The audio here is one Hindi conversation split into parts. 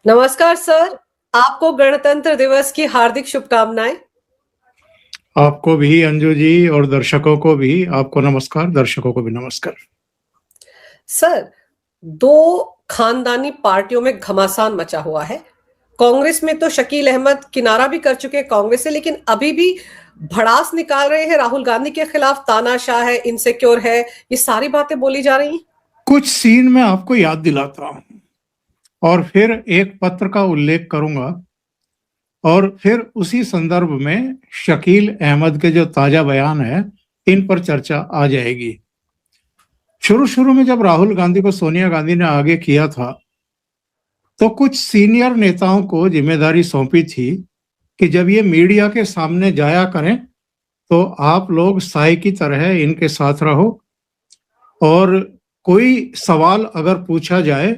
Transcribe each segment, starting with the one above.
नमस्कार सर, आपको गणतंत्र दिवस की हार्दिक शुभकामनाएं। आपको भी अंजू जी और दर्शकों को भी आपको नमस्कार, दर्शकों को भी नमस्कार। सर, दो खानदानी पार्टियों में घमासान मचा हुआ है। कांग्रेस में तो शकील अहमद किनारा भी कर चुके हैं कांग्रेस से, लेकिन अभी भी भड़ास निकाल रहे हैं राहुल गांधी के खिलाफ। तानाशाह है, इनसिक्योर है, ये सारी बातें बोली जा रही हैं। कुछ सीन मैं आपको याद दिलाता हूं और फिर एक पत्र का उल्लेख करूंगा और फिर उसी संदर्भ में शकील अहमद के जो ताजा बयान है इन पर चर्चा आ जाएगी। शुरू में जब राहुल गांधी को सोनिया गांधी ने आगे किया था तो कुछ सीनियर नेताओं को जिम्मेदारी सौंपी थी कि जब ये मीडिया के सामने जाया करें तो आप लोग साई की तरह इनके साथ रहो और कोई सवाल अगर पूछा जाए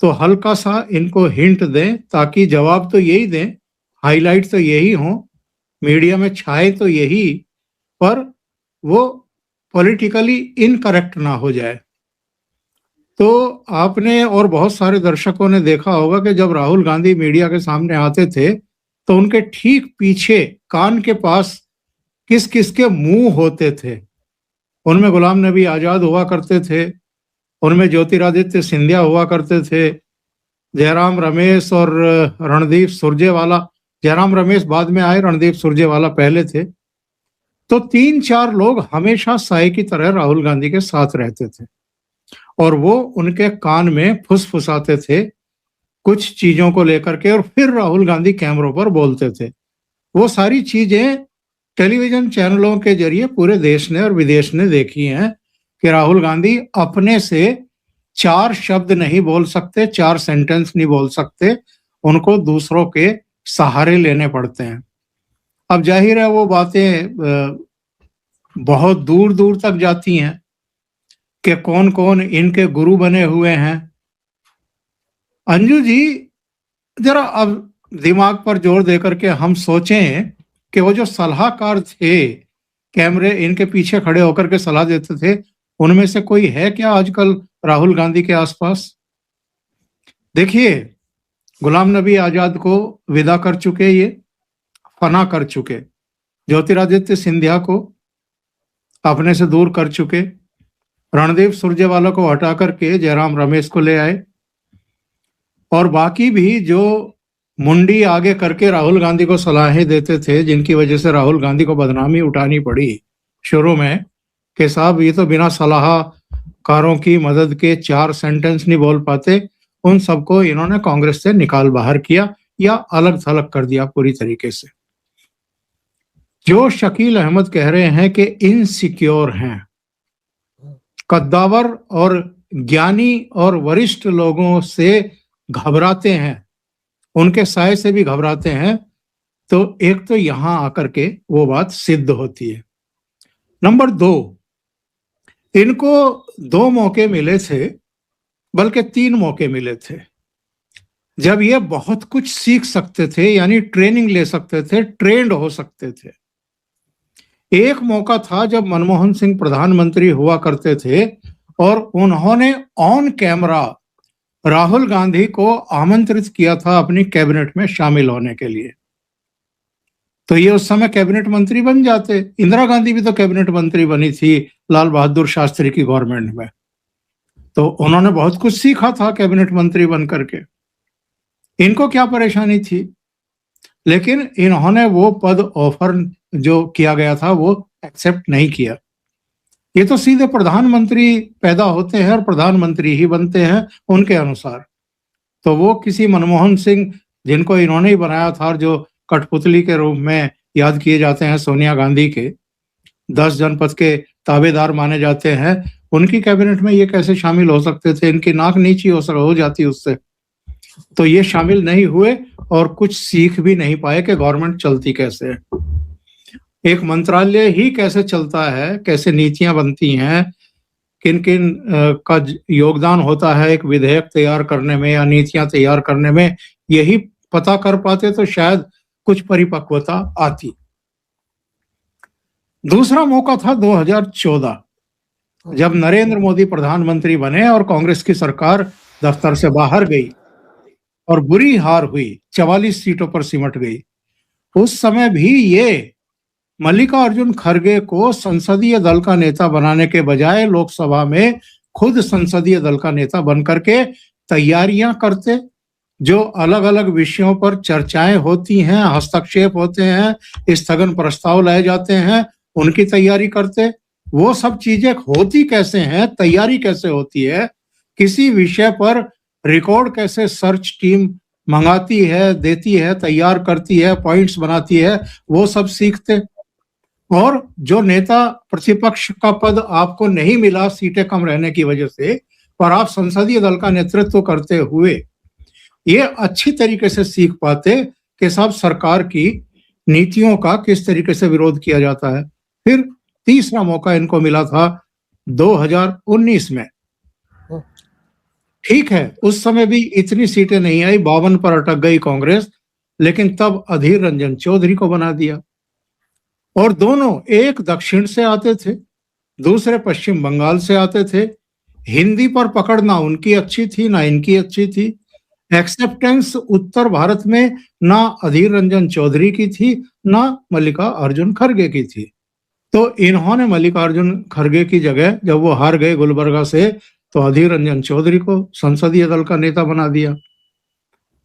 तो हल्का सा इनको हिंट दें ताकि जवाब तो यही दें, हाईलाइट तो यही हो, मीडिया में छाए तो यही, पर वो पॉलिटिकली इनकरेक्ट ना हो जाए। तो आपने और बहुत सारे दर्शकों ने देखा होगा कि जब राहुल गांधी मीडिया के सामने आते थे तो उनके ठीक पीछे कान के पास किस किस के मुंह होते थे। उनमें गुलाम नबी आजाद हुआ करते थे, उनमें ज्योतिरादित्य सिंधिया हुआ करते थे, जयराम रमेश और रणदीप सुरजेवाला। जयराम रमेश बाद में आए, रणदीप सुरजेवाला पहले थे। तो 3-4 लोग हमेशा साई की तरह राहुल गांधी के साथ रहते थे और वो उनके कान में फुसफुसाते थे कुछ चीजों को लेकर के और फिर राहुल गांधी कैमरों पर बोलते थे। वो सारी चीजें टेलीविजन चैनलों के जरिए पूरे देश ने और विदेश ने देखी हैं कि राहुल गांधी अपने से 4 शब्द नहीं बोल सकते, 4 सेंटेंस नहीं बोल सकते, उनको दूसरों के सहारे लेने पड़ते हैं। अब जाहिर है वो बातें बहुत दूर दूर तक जाती हैं कि कौन कौन इनके गुरु बने हुए हैं। अंजू जी, जरा अब दिमाग पर जोर देकर के हम सोचें कि वो जो सलाहकार थे, कैमरे इनके पीछे खड़े होकर के सलाह देते थे, उनमें से कोई है क्या आजकल राहुल गांधी के आसपास? देखिए, गुलाम नबी आजाद को विदा कर चुके, ये फना कर चुके, ज्योतिरादित्य सिंधिया को अपने से दूर कर चुके, रणदीप सुरजेवाला को हटा करके जयराम रमेश को ले आए और बाकी भी जो मुंडी आगे करके राहुल गांधी को सलाहें देते थे, जिनकी वजह से राहुल गांधी को बदनामी उठानी पड़ी शुरू में कि साहब ये तो बिना सलाहकारों की मदद के 4 सेंटेंस नहीं बोल पाते, उन सबको इन्होंने कांग्रेस से निकाल बाहर किया या अलग थलग कर दिया पूरी तरीके से। जो शकील अहमद कह रहे हैं कि इनसिक्योर हैं, कद्दावर और ज्ञानी और वरिष्ठ लोगों से घबराते हैं, उनके साय से भी घबराते हैं, तो एक तो यहां आकर के वो बात सिद्ध होती है। नंबर 2, इनको 2 मौके मिले थे, बल्कि 3 मौके मिले थे, जब ये बहुत कुछ सीख सकते थे, यानी ट्रेनिंग ले सकते थे, ट्रेंड हो सकते थे। एक मौका था जब मनमोहन सिंह प्रधानमंत्री हुआ करते थे और उन्होंने ऑन कैमरा राहुल गांधी को आमंत्रित किया था अपनी कैबिनेट में शामिल होने के लिए, तो ये उस समय कैबिनेट मंत्री बन जाते। इंदिरा गांधी भी तो कैबिनेट मंत्री बनी थी लाल बहादुर शास्त्री की गवर्नमेंट में, तो उन्होंने बहुत कुछ सीखा था कैबिनेट मंत्री बन करके। इनको क्या परेशानी थी, लेकिन इन्होंने वो पद ऑफर जो किया गया था वो एक्सेप्ट नहीं किया। ये तो सीधे प्रधानमंत्री पैदा होते हैं और प्रधानमंत्री ही बनते हैं उनके अनुसार। तो वो किसी मनमोहन सिंह, जिनको इन्होंने ही बनाया था और जो कठपुतली के रूप में याद किए जाते हैं सोनिया गांधी के, 10 जनपद के ताबेदार माने जाते हैं, उनकी कैबिनेट में ये कैसे शामिल हो सकते थे? इनकी नाक नीची हो जाती उससे। तो ये शामिल नहीं हुए और कुछ सीख भी नहीं पाए कि गवर्नमेंट चलती कैसे है, एक मंत्रालय ही कैसे चलता है, कैसे नीतियां बनती हैं, किन किन का योगदान होता है एक विधेयक तैयार करने में या नीतियां तैयार करने में, यही पता कर पाते तो शायद कुछ परिपक्वता आती। दूसरा मौका था 2014, जब नरेंद्र मोदी प्रधानमंत्री बने और कांग्रेस की सरकार दफ्तर से बाहर गई। और बुरी हार हुई, 44 सीटों पर सिमट गई। उस समय भी ये मल्लिकार्जुन खड़गे को संसदीय दल का नेता बनाने के बजाय लोकसभा में खुद संसदीय दल का नेता बनकर के तैयारियां करते, जो अलग अलग विषयों पर चर्चाएं होती हैं, हस्तक्षेप होते हैं, स्थगन प्रस्ताव लाए जाते हैं, उनकी तैयारी करते। वो सब चीजें होती कैसे हैं, तैयारी कैसे होती है, किसी विषय पर रिकॉर्ड कैसे सर्च टीम मंगाती है, देती है, तैयार करती है, पॉइंट्स बनाती है, वो सब सीखते। और जो नेता प्रतिपक्ष का पद आपको नहीं मिला सीटें कम रहने की वजह से, पर आप संसदीय दल का नेतृत्व करते हुए ये अच्छी तरीके से सीख पाते कि साहब सरकार की नीतियों का किस तरीके से विरोध किया जाता है। फिर तीसरा मौका इनको मिला था 2019 में। ठीक है, उस समय भी इतनी सीटें नहीं आई, 52 पर अटक गई कांग्रेस, लेकिन तब अधीर रंजन चौधरी को बना दिया। और दोनों, एक दक्षिण से आते थे, दूसरे पश्चिम बंगाल से आते थे। हिंदी पर पकड़ ना उनकी अच्छी थी ना इनकी अच्छी थी। एक्सेप्टेंस उत्तर भारत में ना अधीर रंजन चौधरी की थी ना मल्लिकार्जुन खड़गे की थी। तो इन्होंने मल्लिकार्जुन खड़गे की जगह, जब वो हार गए गुलबर्गा से, तो अधीर रंजन चौधरी को संसदीय दल का नेता बना दिया।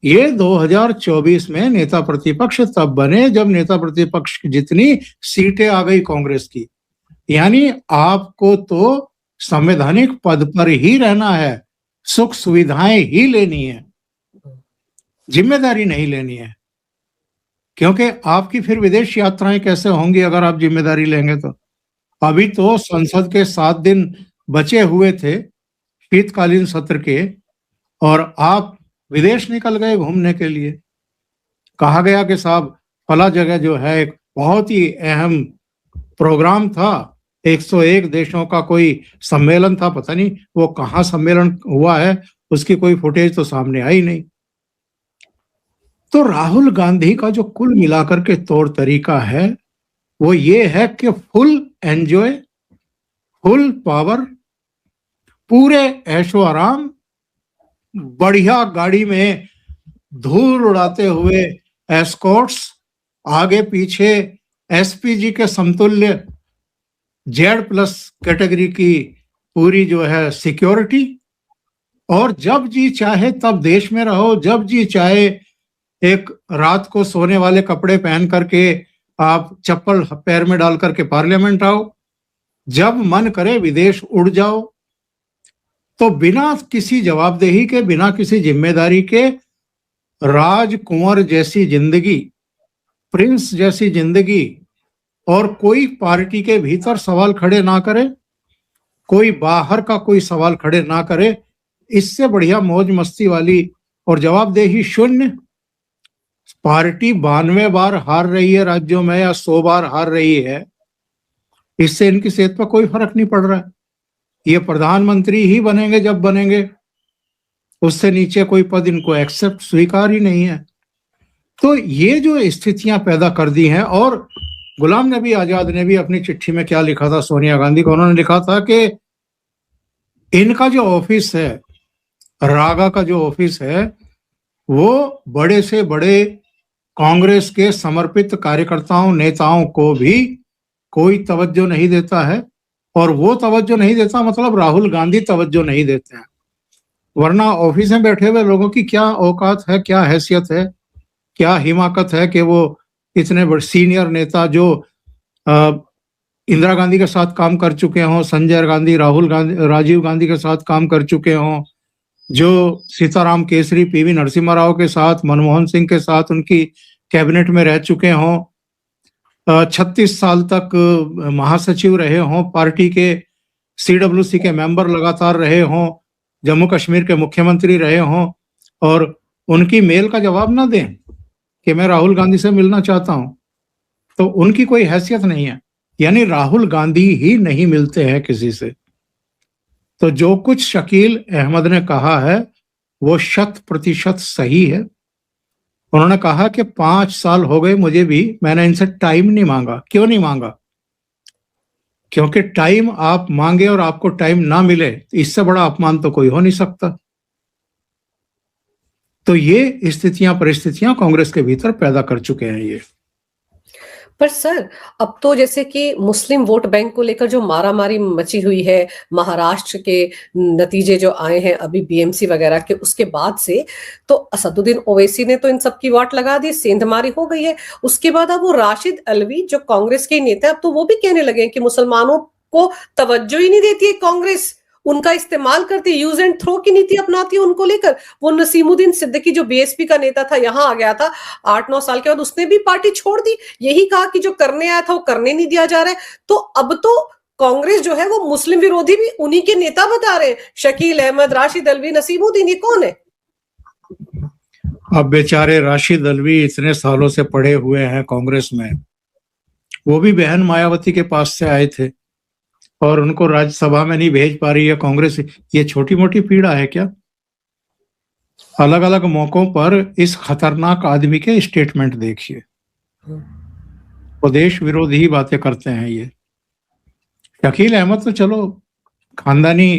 ये 2024 में नेता प्रतिपक्ष तब बने जब नेता प्रतिपक्ष की जितनी सीटें आ गई कांग्रेस की। यानी आपको तो संवैधानिक पद पर ही रहना है, सुख सुविधाएं ही लेनी है, जिम्मेदारी नहीं लेनी है। क्योंकि आपकी फिर विदेश यात्राएं कैसे होंगी अगर आप जिम्मेदारी लेंगे तो। अभी तो संसद के 7 दिन बचे हुए थे शीतकालीन सत्र के, और आप विदेश निकल गए घूमने के लिए। कहा गया कि साहब फला जगह जो है एक बहुत ही अहम प्रोग्राम था, 101 देशों का कोई सम्मेलन था, पता नहीं वो कहाँ सम्मेलन हुआ है, उसकी कोई फुटेज तो सामने आई नहीं। तो राहुल गांधी का जो कुल मिलाकर के तौर तरीका है वो ये है कि फुल एंजॉय, फुल पावर, पूरे ऐशो आराम, बढ़िया गाड़ी में धूल उड़ाते हुए एस्कॉर्ट्स, आगे पीछे एसपीजी के समतुल्य Z+ कैटेगरी की पूरी जो है सिक्योरिटी, और जब जी चाहे तब देश में रहो, जब जी चाहे एक रात को सोने वाले कपड़े पहन करके आप चप्पल पैर में डाल करके पार्लियामेंट आओ, जब मन करे विदेश उड़ जाओ। तो बिना किसी जवाबदेही के, बिना किसी जिम्मेदारी के राजकुंवर जैसी जिंदगी, प्रिंस जैसी जिंदगी, और कोई पार्टी के भीतर सवाल खड़े ना करे, कोई बाहर का कोई सवाल खड़े ना करे, इससे बढ़िया मौज मस्ती वाली और जवाबदेही शून्य। पार्टी 92 बार हार रही है राज्यों में या 100 बार हार रही है, इससे इनकी सेहत पर कोई फर्क नहीं पड़ रहा है। ये प्रधानमंत्री ही बनेंगे जब बनेंगे, उससे नीचे कोई पद इनको एक्सेप्ट स्वीकार ही नहीं है। तो ये जो स्थितियां पैदा कर दी हैं, और गुलाम नबी आजाद ने भी अपनी चिट्ठी में क्या लिखा था सोनिया गांधी को, उन्होंने लिखा था कि इनका जो ऑफिस है, रागा का जो ऑफिस है, वो बड़े से बड़े कांग्रेस के समर्पित कार्यकर्ताओं, नेताओं को भी कोई तवज्जो नहीं देता है। और वो तवज्जो नहीं देता मतलब राहुल गांधी तवज्जो नहीं देते हैं। वरना ऑफिस में बैठे हुए लोगों की क्या औकात है, क्या हैसियत है, क्या हिमाकत है कि वो इतने बड़े सीनियर नेता जो इंदिरा गांधी के साथ काम कर चुके हों, संजय गांधी, राहुल गांधी, राजीव गांधी के साथ काम कर चुके हों, जो सीताराम केसरी, पीवी नरसिम्हा राव के साथ, मनमोहन सिंह के साथ उनकी कैबिनेट में रह चुके हों, 36 साल तक महासचिव रहे हों, पार्टी के CWC के मेंबर लगातार रहे हों, जम्मू कश्मीर के मुख्यमंत्री रहे हों, और उनकी मेल का जवाब ना दें कि मैं राहुल गांधी से मिलना चाहता हूं, तो उनकी कोई हैसियत नहीं है। यानी राहुल गांधी ही नहीं मिलते हैं किसी से। तो जो कुछ शकील अहमद ने कहा है वो 100% सही है। उन्होंने कहा कि 5 साल हो गए मुझे भी, मैंने इनसे टाइम नहीं मांगा। क्यों नहीं मांगा? क्योंकि टाइम आप मांगे और आपको टाइम ना मिले, इससे बड़ा अपमान तो कोई हो नहीं सकता। तो ये स्थितियां परिस्थितियां कांग्रेस के भीतर पैदा कर चुके हैं ये। पर सर, अब तो जैसे कि मुस्लिम वोट बैंक को लेकर जो मारामारी मची हुई है, महाराष्ट्र के नतीजे जो आए हैं अभी बीएमसी वगैरह के, उसके बाद से तो असदुद्दीन ओवैसी ने तो इन सब की वाट लगा दी, सेंधमारी हो गई है। उसके बाद अब वो राशिद अल्वी जो कांग्रेस के नेता है, अब तो वो भी कहने लगे हैं कि मुसलमानों को तवज्जो ही नहीं देती है कांग्रेस, उनका इस्तेमाल करती, यूज एंड थ्रो की नीति अपनाती है उनको लेकर। वो नसीमुद्दीन सिद्दीकी जो बीएसपी का नेता था, यहां आ गया था 8-9 साल के बाद, उसने भी पार्टी छोड़ दी, यही कहा कि जो करने आया था वो करने नहीं दिया जा रहा है। तो अब तो कांग्रेस जो है वो मुस्लिम विरोधी भी उन्हीं के नेता बता रहे हैं, शकील अहमद, राशिद अल्वी, नसीमुद्दीन, ये कौन है? अब बेचारे राशिद अल्वी इतने सालों से पड़े हुए हैं कांग्रेस में, वो भी बहन मायावती के पास से आए थे और उनको राज्यसभा में नहीं भेज पा रही है कांग्रेस। ये छोटी मोटी पीड़ा है क्या? अलग अलग मौकों पर इस खतरनाक आदमी के स्टेटमेंट देखिए, वो देश विरोधी बातें करते हैं ये। शकील अहमद तो चलो खानदानी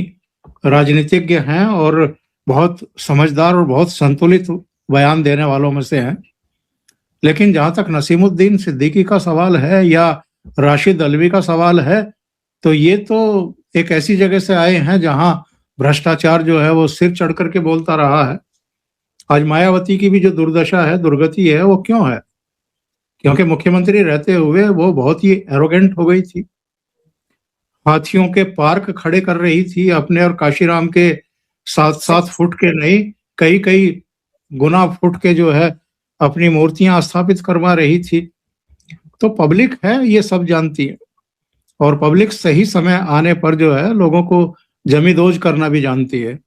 राजनीतिज्ञ हैं और बहुत समझदार और बहुत संतुलित बयान देने वालों में से हैं, लेकिन जहां तक नसीमुद्दीन सिद्दीकी का सवाल है या राशिद अल्वी का सवाल है, तो ये तो एक ऐसी जगह से आए हैं जहां भ्रष्टाचार जो है वो सिर चढ़ करके बोलता रहा है। आज मायावती की भी जो दुर्दशा है, दुर्गति है, वो क्यों है? क्योंकि मुख्यमंत्री रहते हुए वो बहुत ही एरोगेंट हो गई थी, हाथियों के पार्क खड़े कर रही थी अपने और काशीराम के 7-7 फुट के नहीं, कई कई गुना फुट के जो है अपनी मूर्तियां स्थापित करवा रही थी। तो पब्लिक है, ये सब जानती है, और पब्लिक सही समय आने पर जो है लोगों को जमीदोज करना भी जानती है।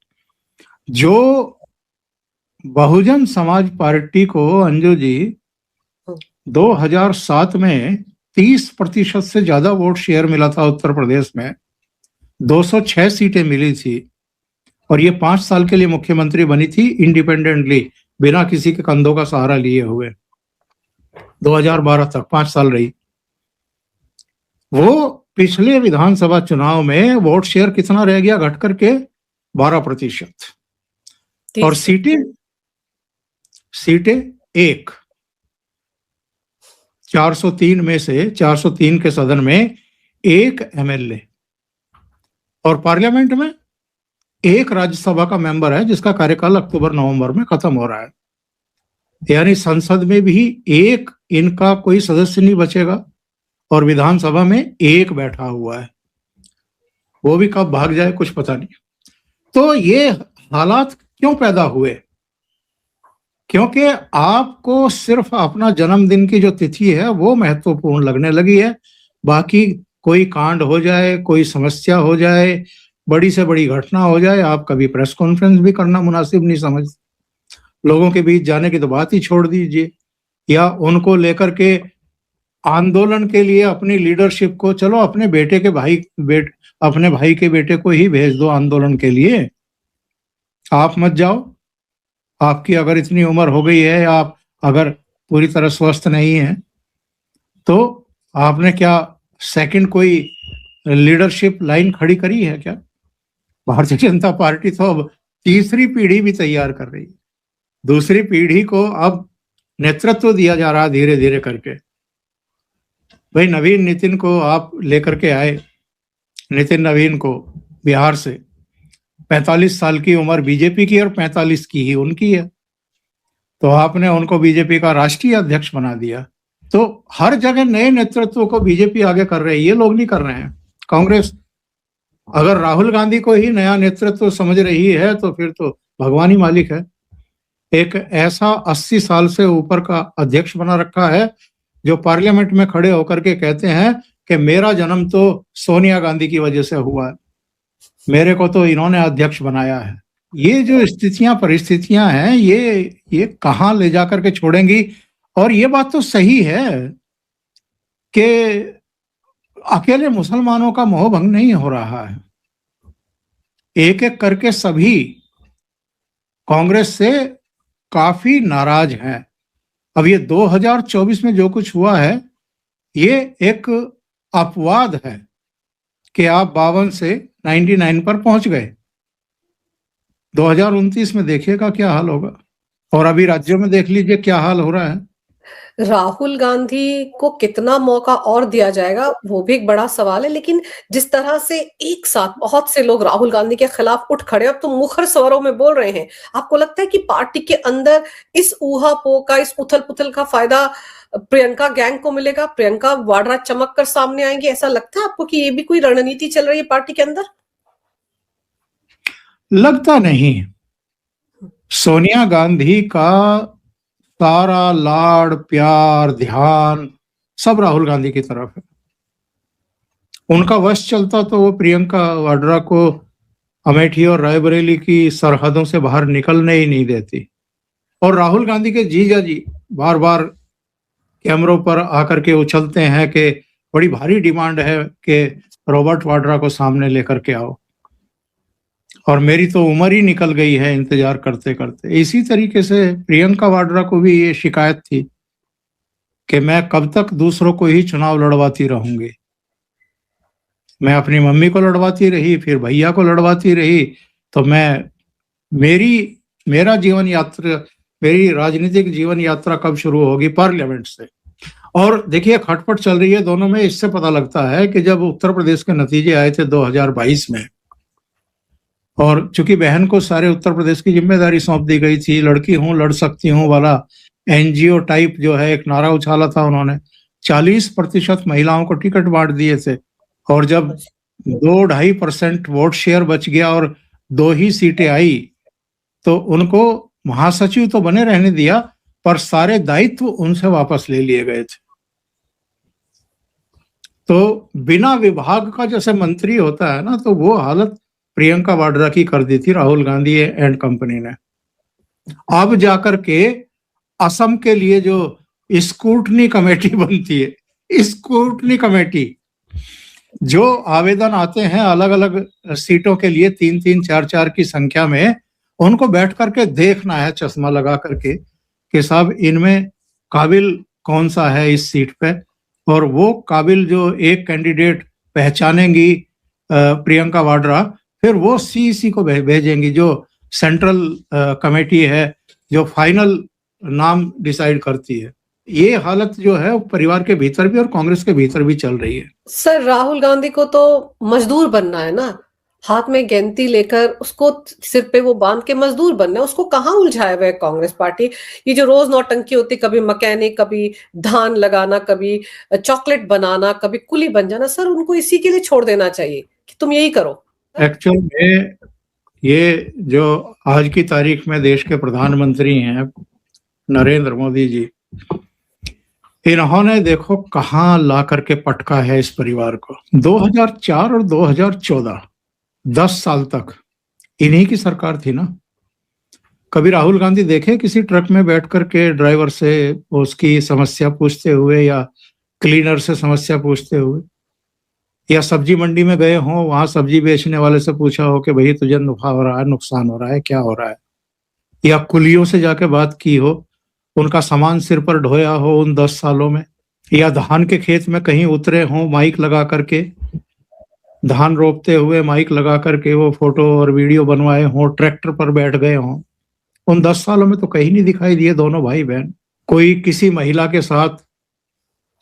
जो बहुजन समाज पार्टी को, अंजू जी, 2007 में 30% से ज्यादा वोट शेयर मिला था उत्तर प्रदेश में, 206 सीटें मिली थी, और ये 5 साल के लिए मुख्यमंत्री बनी थी इंडिपेंडेंटली, बिना किसी के कंधों का सहारा लिए हुए। 2012 तक 5 साल रही। वो पिछले विधानसभा चुनाव में वोट शेयर कितना रह गया घट करके? 12%। और सीटें 1, 403 में से 403 के सदन में 1 एमएलए, और पार्लियामेंट में 1 राज्यसभा का मेंबर है जिसका कार्यकाल अक्टूबर-नवंबर में खत्म हो रहा है। यानी संसद में भी 1 इनका कोई सदस्य नहीं बचेगा, और विधानसभा में 1 बैठा हुआ है, वो भी कब भाग जाए कुछ पता नहीं। तो ये हालात क्यों पैदा हुए? क्योंकि आपको सिर्फ अपना जन्मदिन की जो तिथि है वो महत्वपूर्ण लगने लगी है। बाकी कोई कांड हो जाए, कोई समस्या हो जाए, बड़ी से बड़ी घटना हो जाए, आप कभी प्रेस कॉन्फ्रेंस भी करना मुनासिब नहीं समझते। लोगों के बीच जाने की तो बात ही छोड़ दीजिए, या उनको लेकर के आंदोलन के लिए अपनी लीडरशिप को, चलो अपने बेटे के अपने भाई के बेटे को ही भेज दो आंदोलन के लिए, आप मत जाओ। आपकी अगर इतनी उम्र हो गई है, आप अगर पूरी तरह स्वस्थ नहीं है, तो आपने क्या सेकंड कोई लीडरशिप लाइन खड़ी करी है क्या? भारतीय जनता पार्टी तो अब तीसरी पीढ़ी भी तैयार कर रही है, दूसरी पीढ़ी को अब नेतृत्व दिया जा रहा धीरे धीरे करके। भाई नवीन नितिन को आप लेकर के आए, नितिन नवीन को बिहार से, 45 साल की उम्र बीजेपी की और 45 की ही उनकी है, तो आपने उनको बीजेपी का राष्ट्रीय अध्यक्ष बना दिया। तो हर जगह नए नेतृत्व को बीजेपी आगे कर रही है, ये लोग नहीं कर रहे हैं। कांग्रेस अगर राहुल गांधी को ही नया नेतृत्व समझ रही है तो फिर तो भगवान ही मालिक है। एक ऐसा 80 साल से ऊपर का अध्यक्ष बना रखा है जो पार्लियामेंट में खड़े होकर के कहते हैं कि मेरा जन्म तो सोनिया गांधी की वजह से हुआ है, मेरे को तो इन्होंने अध्यक्ष बनाया है। ये जो स्थितियां परिस्थितियां हैं, ये कहां ले जाकर के छोड़ेंगी? और ये बात तो सही है कि अकेले मुसलमानों का मोह भंग नहीं हो रहा है, एक एक करके सभी कांग्रेस से काफी नाराज हैं। अब ये 2024 में जो कुछ हुआ है, ये एक अपवाद है कि आप 52 से 99 पर पहुंच गए। 2029 में देखिएगा क्या हाल होगा। और अभी राज्यों में देख लीजिए क्या हाल हो रहा है। राहुल गांधी को कितना मौका और दिया जाएगा वो भी एक बड़ा सवाल है, लेकिन जिस तरह से एक साथ बहुत से लोग राहुल गांधी के खिलाफ उठ खड़े, अब तो मुखर स्वरों में बोल रहे हैं, आपको लगता है कि पार्टी के अंदर इस ऊहापोह का, इस उथल पुथल का फायदा प्रियंका गैंग को मिलेगा? प्रियंका वाड्रा चमक कर सामने आएंगे, ऐसा लगता है आपको कि ये भी कोई रणनीति चल रही है पार्टी के अंदर? लगता नहीं। सोनिया गांधी का सारा लाड़ प्यार ध्यान सब राहुल गांधी की तरफ है। उनका वश चलता तो वो प्रियंका वाड्रा को अमेठी और रायबरेली की सरहदों से बाहर निकलने ही नहीं देती। और राहुल गांधी के जीजा जी बार बार कैमरों पर आकर के उछलते हैं कि बड़ी भारी डिमांड है कि रॉबर्ट वाड्रा को सामने लेकर के आओ, और मेरी तो उम्र ही निकल गई है इंतजार करते करते। इसी तरीके से प्रियंका वाड्रा को भी ये शिकायत थी कि मैं कब तक दूसरों को ही चुनाव लड़वाती रहूंगी। मैं अपनी मम्मी को लड़वाती रही, फिर भैया को लड़वाती रही, तो मेरा जीवन यात्रा, मेरी राजनीतिक जीवन यात्रा कब शुरू होगी? पार्लियामेंट से। और देखिए खटपट चल रही है दोनों में। इससे पता लगता है कि जब उत्तर प्रदेश के नतीजे आए थे 2022 में, और चूंकि बहन को सारे उत्तर प्रदेश की जिम्मेदारी सौंप दी गई थी, लड़की हूं लड़ सकती हूं वाला एनजीओ टाइप जो है एक नारा उछाला था उन्होंने, 40% महिलाओं को टिकट बांट दिए थे। और जब 2-2.5% वोट शेयर बच गया और 2 ही सीटें आई, तो उनको महासचिव तो बने रहने दिया, पर सारे दायित्व उनसे वापस ले लिए गए थे। तो बिना विभाग का जैसे मंत्री होता है ना, तो वो हालत प्रियंका वाड्रा की कर दी थी राहुल गांधी एंड कंपनी ने। अब जाकर के असम के लिए जो स्क्रूटनी कमेटी बनती है, स्क्रूटनी कमेटी, जो आवेदन आते हैं अलग अलग सीटों के लिए 3-3, 4-4 की संख्या में, उनको बैठ करके देखना है चश्मा लगा करके कि साहब इनमें काबिल कौन सा है इस सीट पे। और वो काबिल जो एक कैंडिडेट पहचानेंगी प्रियंका वाड्रा, फिर वो सीईसी को भेजेंगी, जो सेंट्रल कमेटी है जो फाइनल नाम डिसाइड करती है। ये हालत जो है परिवार के भीतर भी और कांग्रेस के भीतर भी चल रही है। सर, राहुल गांधी को तो मजदूर बनना है ना, हाथ में गेंती लेकर उसको सिर पे वो बांध के मजदूर बनना है। उसको कहाँ उलझाया हुआ है कांग्रेस पार्टी? ये जो रोज नौटंकी होती, कभी मैकेनिक, कभी धान लगाना, कभी चॉकलेट बनाना, कभी कुली बन जाना, सर उनको इसी के लिए छोड़ देना चाहिए कि तुम यही करो। एक्चुअल में ये जो आज की तारीख में देश के प्रधानमंत्री हैं नरेंद्र मोदी जी, इन्होंने देखो कहाँ ला करके पटका है इस परिवार को। 2004 और 2014 10 साल तक इन्हीं की सरकार थी ना। कभी राहुल गांधी देखे किसी ट्रक में बैठ करके ड्राइवर से उसकी समस्या पूछते हुए, या क्लीनर से समस्या पूछते हुए, या सब्जी मंडी में गए हों, वहां सब्जी बेचने वाले से पूछा हो कि भाई तुझे नफा हो रहा है, नुकसान हो रहा है, क्या हो रहा है? या कुलियों से जाके बात की हो, उनका सामान सिर पर ढोया हो उन 10 सालों में? या धान के खेत में कहीं उतरे हों माइक लगा करके, धान रोपते हुए माइक लगा करके वो फोटो और वीडियो बनवाए हों, ट्रैक्टर पर बैठ गए हों? उन 10 सालों में तो कहीं नहीं दिखाई दिए दोनों भाई बहन। कोई किसी महिला के साथ,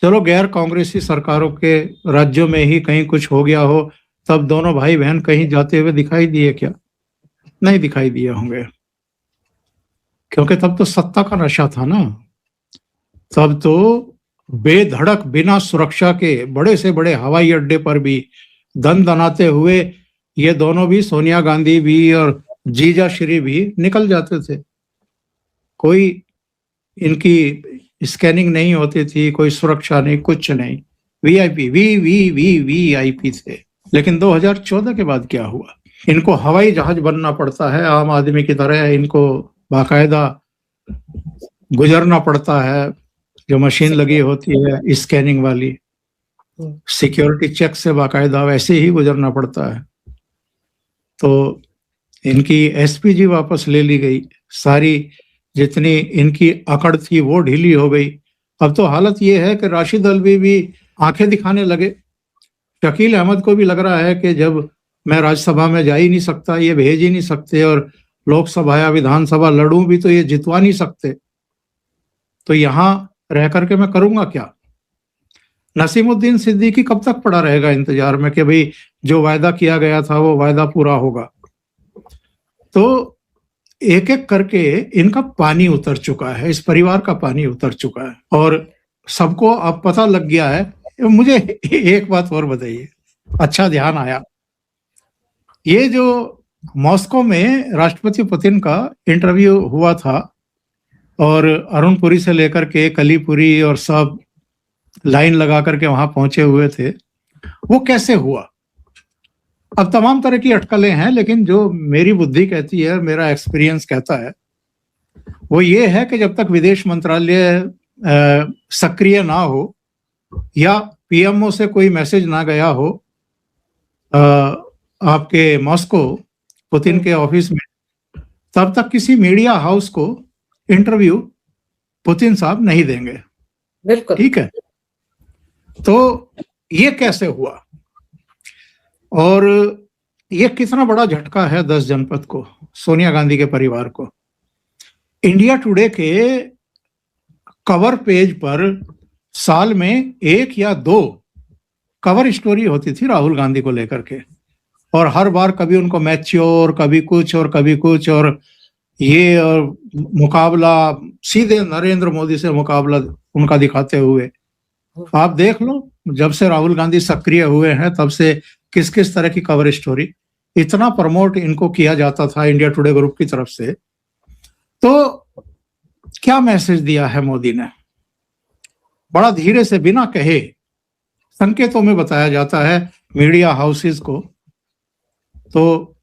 चलो गैर कांग्रेसी सरकारों के राज्यों में ही कहीं कुछ हो गया हो, तब दोनों भाई बहन कहीं जाते हुए दिखाई दिए क्या? नहीं दिखाई दिए होंगे, क्योंकि तब तो सत्ता का नशा था ना। तब तो बेधड़क बिना सुरक्षा के बड़े से बड़े हवाई अड्डे पर भी दन दनाते हुए ये दोनों भी, सोनिया गांधी भी और जीजा श्री भी, निकल जाते थे। कोई इनकी स्कैनिंग नहीं होती थी, कोई सुरक्षा नहीं, कुछ नहीं। वीआईपी वीआईपी थे। लेकिन 2014 के बाद क्या हुआ? इनको हवाई जहाज बनना पड़ता है आम आदमी की तरह, इनको बाकायदा गुजरना पड़ता है, जो मशीन लगी होती है स्कैनिंग वाली, सिक्योरिटी चेक से बाकायदा वैसे ही गुजरना पड़ता है। तो इनकी एसपीजी वापस ले ली गई, सारी जितनी इनकी अकड़ थी वो ढीली हो गई। अब तो हालत ये है कि राशिद अल्वी भी आंखें दिखाने लगे। शकील अहमद को भी लग रहा है कि जब मैं राज्यसभा में जा ही नहीं सकता, ये भेज ही नहीं सकते, और लोकसभा या विधानसभा लड़ूं भी तो ये जितवा नहीं सकते, तो यहां रह करके मैं करूंगा क्या? नसीमुद्दीन सिद्दीकी कब तक पड़ा रहेगा इंतजार में कि भाई जो वायदा किया गया था वो वायदा पूरा होगा? तो एक एक करके इनका पानी उतर चुका है, इस परिवार का पानी उतर चुका है, और सबको अब पता लग गया है। मुझे एक बात और बताइए, अच्छा ध्यान आया, ये जो मॉस्को में राष्ट्रपति पुतिन का इंटरव्यू हुआ था और अरुण पुरी से लेकर के कलीपुरी और सब लाइन लगा करके वहां पहुंचे हुए थे, वो कैसे हुआ? अब तमाम तरह की अटकलें हैं, लेकिन जो मेरी बुद्धि कहती है, मेरा एक्सपीरियंस कहता है, वो ये है कि जब तक विदेश मंत्रालय सक्रिय ना हो या पीएमओ से कोई मैसेज ना गया हो आपके मॉस्को पुतिन के ऑफिस में, तब तक किसी मीडिया हाउस को इंटरव्यू पुतिन साहब नहीं देंगे। बिल्कुल ठीक है, तो ये कैसे हुआ और ये कितना बड़ा झटका है 10 जनपद को, सोनिया गांधी के परिवार को। इंडिया टुडे के कवर पेज पर साल में 1 या 2 कवर स्टोरी होती थी राहुल गांधी को लेकर के, और हर बार कभी उनको मैच्योर, कभी कुछ और कभी कुछ, और ये और मुकाबला सीधे नरेंद्र मोदी से मुकाबला उनका दिखाते हुए। आप देख लो, जब से राहुल गांधी सक्रिय हुए हैं तब से किस किस तरह की कवर स्टोरी, इतना प्रमोट इनको किया जाता था इंडिया टुडे ग्रुप की तरफ से। तो क्या मैसेज दिया है मोदी ने? बड़ा धीरे से, बिना कहे संकेतों में बताया जाता है मीडिया हाउसेस को। तो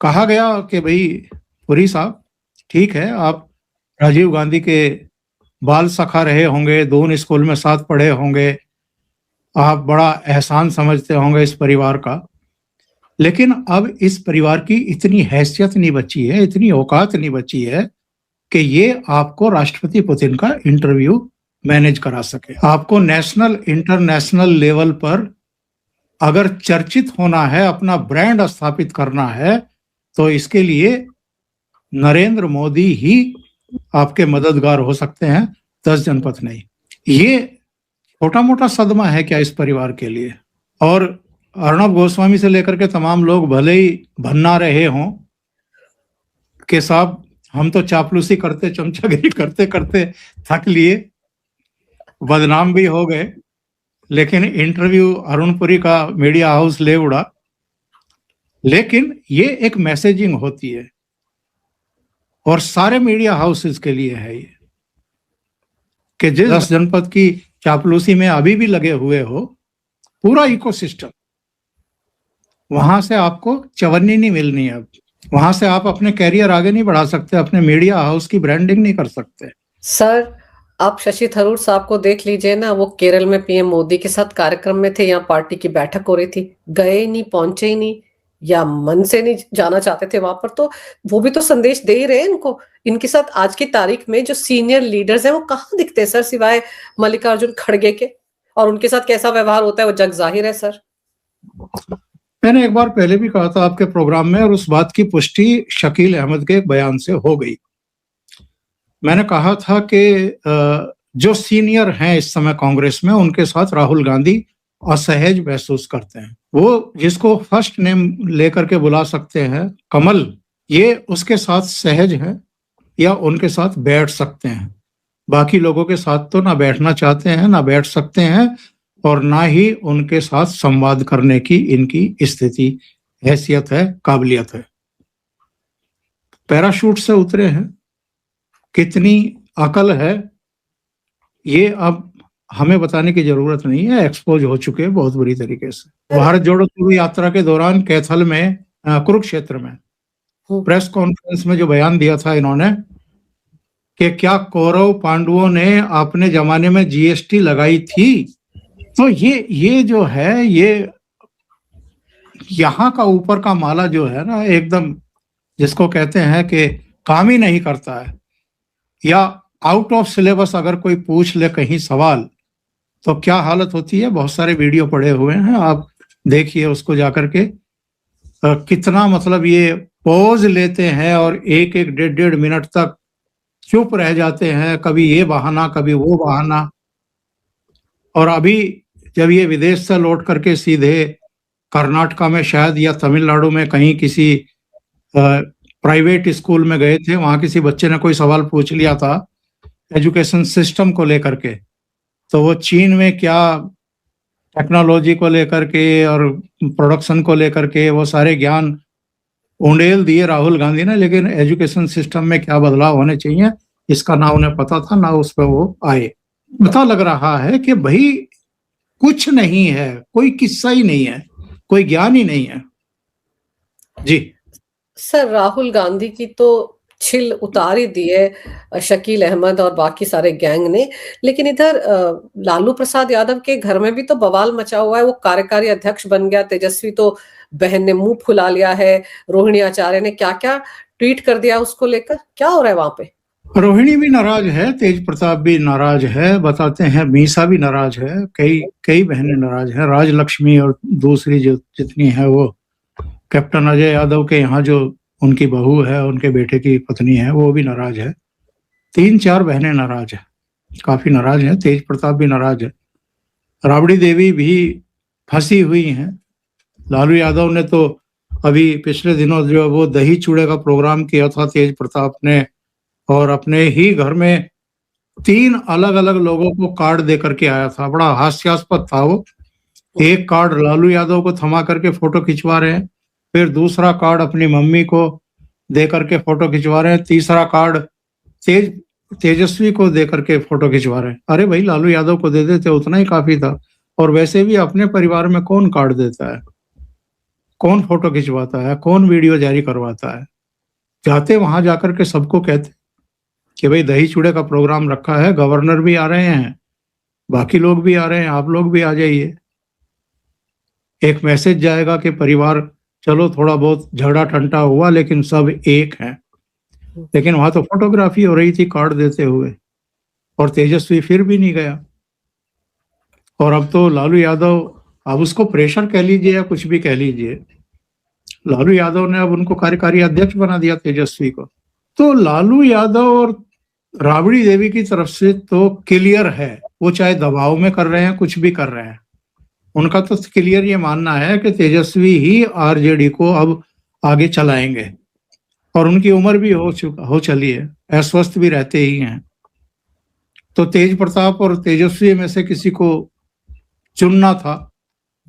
कहा गया कि भाई पुरी साहब, ठीक है, आप राजीव गांधी के बाल सखा रहे होंगे, दोनों स्कूल में साथ पढ़े होंगे, आप बड़ा एहसान समझते होंगे इस परिवार का, लेकिन अब इस परिवार की इतनी हैसियत नहीं बची है, इतनी औकात नहीं बची है कि ये आपको राष्ट्रपति पुतिन का इंटरव्यू मैनेज करा सके। आपको नेशनल इंटरनेशनल लेवल पर अगर चर्चित होना है, अपना ब्रांड स्थापित करना है, तो इसके लिए नरेंद्र मोदी ही आपके मददगार हो सकते हैं, 10 जनपद नहीं। ये छोटा मोटा सदमा है क्या इस परिवार के लिए? और अर्णब गोस्वामी से लेकर के तमाम लोग भले ही भन्ना रहे हों कि साहब हम तो चापलूसी करते, चमचागिरी करते करते थक लिए, बदनाम भी हो गए, लेकिन इंटरव्यू अरुण पुरी का मीडिया हाउस ले उड़ा। लेकिन ये एक मैसेजिंग होती है, और सारे मीडिया हाउसेस के लिए है ये, कि जिस 10 जनपद की चापलूसी में अभी भी लगे हुए हो, पूरा इकोसिस्टम, वहां से आपको चवन्नी नहीं मिलनी है। अब वहां से आप अपने कैरियर आगे नहीं बढ़ा सकते, अपने मीडिया हाउस की ब्रांडिंग नहीं कर सकते। सर, आप शशि थरूर साहब को देख लीजिए ना, वो केरल में पीएम मोदी के साथ कार्यक्रम में थे, यहाँ पार्टी की बैठक हो रही थी, गए ही नहीं, पहुंचे ही नहीं, या मन से नहीं जाना चाहते थे वहां पर। तो वो भी तो संदेश दे ही रहे हैं इनको। इनके साथ आज की तारीख में जो सीनियर लीडर्स हैं वो कहाँ दिखते हैं सर, सिवाय मल्लिकार्जुन खड़गे के? और उनके साथ कैसा व्यवहार होता है वो जग जाहिर है सर। मैंने एक बार पहले भी कहा था आपके प्रोग्राम में, और उस बात की पुष्टि शकील अहमद के एक बयान से हो गई। मैंने कहा था कि जो सीनियर हैं इस समय कांग्रेस में, उनके साथ राहुल गांधी असहज महसूस करते हैं। वो जिसको फर्स्ट नेम लेकर के बुला सकते हैं, कमल, ये उसके साथ सहज है या उनके साथ बैठ सकते हैं। बाकी लोगों के साथ तो ना बैठना चाहते हैं, ना बैठ सकते हैं, और ना ही उनके साथ संवाद करने की इनकी स्थिति, हैसियत है, काबिलियत है। पैराशूट से उतरे हैं, कितनी अकल है ये अब हमें बताने की जरूरत नहीं है, एक्सपोज हो चुके हैं बहुत बुरी तरीके से। भारत जोड़ो पूरी यात्रा के दौरान कैथल में, कुरुक्षेत्र में प्रेस कॉन्फ्रेंस में जो बयान दिया था इन्होंने कि क्या कौरव पांडवों ने अपने जमाने में जीएसटी लगाई थी, तो ये जो है, ये यहाँ का ऊपर का माला जो है ना, एकदम जिसको कहते हैं कि काम ही नहीं करता है, या आउट ऑफ सिलेबस अगर कोई पूछ ले कहीं सवाल तो क्या हालत होती है। बहुत सारे वीडियो पड़े हुए हैं, आप देखिए उसको जाकर के, कितना मतलब ये पॉज लेते हैं और एक एक डेढ़ डेढ़ मिनट तक चुप रह जाते हैं, कभी ये बहाना कभी वो बहाना। और अभी जब ये विदेश से लौट करके सीधे कर्नाटका में शायद या तमिलनाडु में कहीं किसी प्राइवेट स्कूल में गए थे, वहां किसी बच्चे ने कोई सवाल पूछ लिया था एजुकेशन सिस्टम को लेकर के, तो वो चीन में क्या टेक्नोलॉजी को लेकर के और प्रोडक्शन को लेकर के वो सारे ज्ञान उंडेल दिए राहुल गांधी ने, लेकिन एजुकेशन सिस्टम में क्या बदलाव होने चाहिए इसका ना उन्हें पता था, ना उस पर वो आए। पता लग रहा है कि भाई कुछ नहीं है, कोई किस्सा ही नहीं है, कोई ज्ञान ही नहीं है। जी सर, राहुल गांधी की तो छिल उतार ही दी है शकील अहमद और बाकी सारे गैंग ने, लेकिन इधर लालू प्रसाद यादव के घर में भी तो बवाल मचा हुआ है। वो कार्यकारी अध्यक्ष बन गया, तेजस्वी तो बहन ने मुंह फुला लिया है, रोहिणी आचार्य ने क्या क्या ट्वीट कर दिया उसको लेकर, क्या हो रहा है वहां पे? रोहिणी भी नाराज है, तेज प्रताप भी नाराज है, बताते हैं मीसा भी नाराज है, कई कई बहनें नाराज हैं, राजलक्ष्मी और दूसरी जो जितनी है वो कैप्टन अजय यादव के यहाँ जो उनकी बहू है, उनके बेटे की पत्नी है, वो भी नाराज है। 3-4 बहनें नाराज है, काफी नाराज है। तेज प्रताप भी नाराज है, राबड़ी देवी भी फंसी हुई हैं। लालू यादव ने तो अभी पिछले दिनों जो वो दही चूड़े का प्रोग्राम किया था तेज प्रताप ने, और अपने ही घर में 3 अलग अलग लोगों को कार्ड दे करके आया था, बड़ा हास्यास्पद था वो। एक कार्ड लालू यादव को थमा करके फोटो खिंचवा रहे हैं, फिर दूसरा कार्ड अपनी मम्मी को दे करके फोटो खिंचवा रहे हैं, तीसरा कार्ड तेजस्वी को दे करके फोटो खिंचवा रहे हैं। अरे भाई, लालू यादव को दे देते उतना ही काफी था। और वैसे भी अपने परिवार में कौन कार्ड देता है, कौन फोटो खिंचवाता है, कौन वीडियो जारी करवाता है? जाते वहां जाकर के सबको कहते कि भाई दही चूड़े का प्रोग्राम रखा है, गवर्नर भी आ रहे हैं, बाकी लोग भी आ रहे हैं, आप लोग भी आ जाइए। एक मैसेज जाएगा कि परिवार, चलो थोड़ा बहुत झगड़ा टंटा हुआ लेकिन सब एक हैं। लेकिन वहां तो फोटोग्राफी हो रही थी कार्ड देते हुए, और तेजस्वी फिर भी नहीं गया। और अब तो लालू यादव, अब उसको प्रेशर कह लीजिए या कुछ भी कह लीजिए, लालू यादव ने अब उनको कार्यकारी अध्यक्ष बना दिया तेजस्वी को। तो लालू यादव और राबड़ी देवी की तरफ से तो क्लियर है, वो चाहे दबाव में कर रहे हैं, कुछ भी कर रहे हैं, उनका तो क्लियर ये मानना है कि तेजस्वी ही आरजेडी को अब आगे चलाएंगे। और उनकी उम्र भी हो चली है, अस्वस्थ भी रहते ही हैं। तो तेज प्रताप और तेजस्वी में से किसी को चुनना था।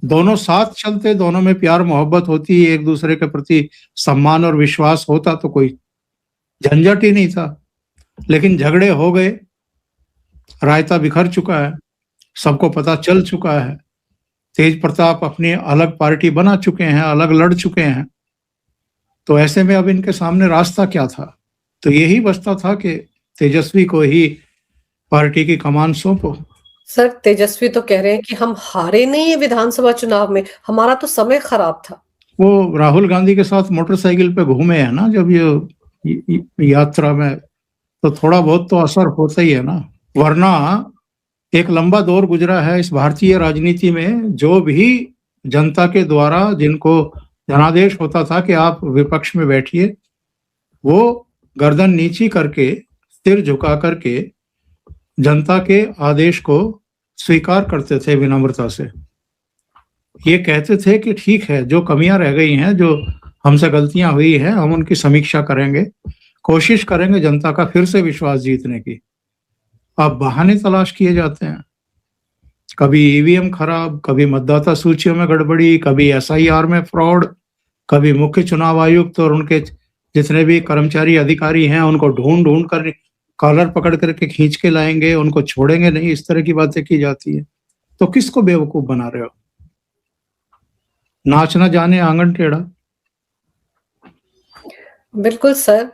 दोनों साथ चलते, दोनों में प्यार मोहब्बत होती, एक दूसरे के प्रति सम्मान और विश्वास होता तो कोई झंझट ही नहीं था। लेकिन झगड़े हो गए, रायता बिखर चुका है, सबको पता चल चुका है। तेज प्रताप अपनी अलग पार्टी बना चुके हैं, अलग लड़ चुके हैं। तो ऐसे में अब इनके सामने रास्ता क्या था? तो यही बचता था कि तेजस्वी को ही पार्टी की कमान सौंपो। सर, तेजस्वी तो कह रहे हैं कि हम हारे नहीं है विधानसभा चुनाव में, हमारा तो समय खराब था। वो राहुल गांधी के साथ मोटरसाइकिल पे घूमे हैं ना जब ये यात्रा में, तो थोड़ा बहुत तो असर होता ही है ना। वरना एक लंबा दौर गुजरा है इस भारतीय राजनीति में, जो भी जनता के द्वारा जिनको जनादेश होता था कि आप विपक्ष में बैठिए, वो गर्दन नीची करके, सिर झुका करके जनता के आदेश को स्वीकार करते थे विनम्रता से। ये कहते थे कि ठीक है, जो कमियां रह गई हैं, जो हमसे गलतियां हुई हैं, हम उनकी समीक्षा करेंगे, कोशिश करेंगे जनता का फिर से विश्वास जीतने की। अब बहाने तलाश किए जाते हैं, कभी ईवीएम खराब, कभी मतदाता सूचियों में गड़बड़ी, कभी एसआईआर में फ्रॉड, कभी मुख्य चुनाव आयुक्त और उनके जितने भी कर्मचारी अधिकारी हैं उनको ढूंढ ढूंढ कर कॉलर पकड़ करके खींच के लाएंगे, उनको छोड़ेंगे नहीं, इस तरह की बातें की जाती है। तो किसको बेवकूफ बना रहे हो? नाच ना जाने आंगन टेढ़ा। बिल्कुल सर,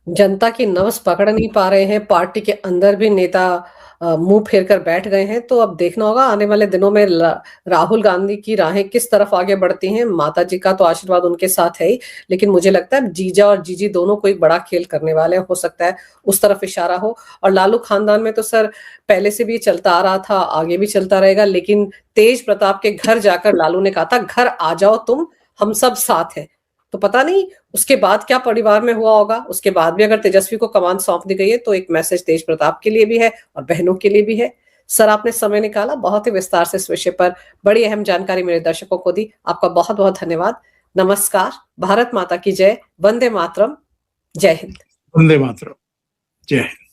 जनता की नब्ज पकड़ नहीं पा रहे हैं, पार्टी के अंदर भी नेता मुंह फेर कर बैठ गए हैं। तो अब देखना होगा आने वाले दिनों में राहुल गांधी की राहें किस तरफ आगे बढ़ती हैं। माता जी का तो आशीर्वाद उनके साथ है ही, लेकिन मुझे लगता है जीजा और जीजी दोनों कोई बड़ा खेल करने वाले हैं। हो सकता है उस तरफ इशारा हो। और लालू खानदान में तो सर पहले से भी चलता आ रहा था, आगे भी चलता रहेगा। लेकिन तेज प्रताप के घर जाकर लालू ने कहा था, घर आ जाओ तुम, हम सब साथ हैं। तो पता नहीं उसके बाद क्या परिवार में हुआ होगा। उसके बाद भी अगर तेजस्वी को कमान सौंप दी गई है तो एक मैसेज तेज प्रताप के लिए भी है और बहनों के लिए भी है। सर, आपने समय निकाला, बहुत ही विस्तार से इस विषय पर बड़ी अहम जानकारी मेरे दर्शकों को दी। आपका बहुत बहुत धन्यवाद। नमस्कार। भारत माता की जय। वंदे मातरम। जय हिंद। वंदे मातरम। जय हिंद।